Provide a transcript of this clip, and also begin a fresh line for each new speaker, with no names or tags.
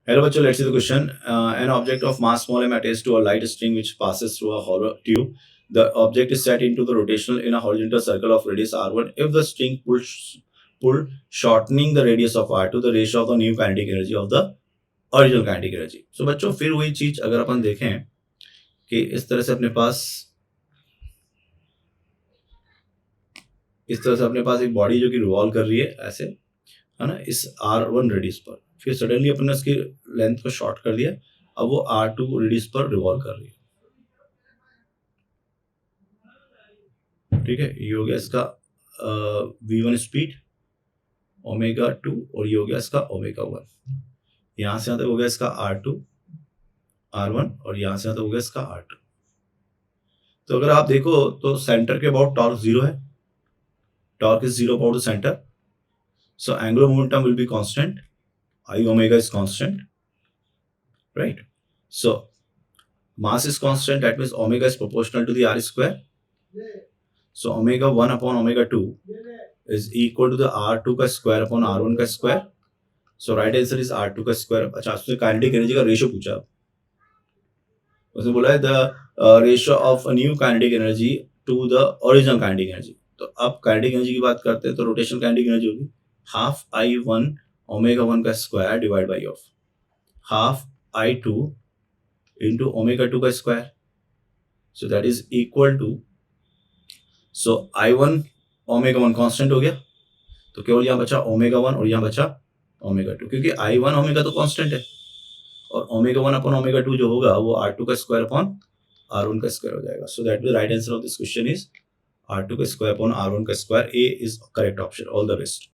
Hello, bachcho, let's see the question. An object of mass small m attached to a light string which passes through a hollow tube. The object is set into the rotational in a horizontal circle of radius r1. If the string pull shortening the radius of r2, the ratio of the new kinetic energy of the original kinetic energy. So बच्चों फिर वही चीज अगर अपन देखें कि इस तरह से अपने पास एक बॉडी जो कि रिवॉल्व कर रही है ऐसे, है ना, इस r1 रेडियस पर. फिर सडनली अपन ने उसकी लेंथ को शॉर्ट कर दिया, अब वो r2 रेडियस पर रिवॉल्व कर रही है. ठीक है, ये हो गया इसका v1 स्पीड ओमेगा 2 और ये हो गया इसका ओमेगा 1. यहां से यहां तक हो गया इसका r2 r1 और यहां से यहां तक हो गया इसका r2. तो अगर आप देखो तो सेंटर के अबाउट टॉर्क 0 है. Torque is 0 about the center. So angular momentum will be constant. I omega is constant, right? So mass is constant. That means omega is proportional to the r square. So omega 1 upon omega 2 is equal to the r2 का square upon r1 का square. So right answer is r2 का square. अच्छा, उसने kinetic energy का ratio पूछा. उसने बोला है the ratio of a new kinetic energy to the original kinetic energy. तो अब काइनेटिक एनर्जी की बात करते हैं तो रोटेशनल काइनेटिक एनर्जी होगी हाफ I1 ओमेगा 1 का square divide by of half I2 into omega 2 का square. So that is equal to, so I1 omega 1 constant हो गया तो केवल यहाँ बचा ओमेगा 1 और यहाँ बचा ओमेगा 2, क्योंकि I1 ओमेगा तो कांस्टेंट है और ओमेगा 1 अपॉन ओमेगा 2 जो होगा वो R2 का स्क्वायर अपॉन R1 का स्क्वायर हो जाएगा. So that the right answer of this question is R2 का स्क्वायर अपॉन R1 का square. A is correct option. All the rest.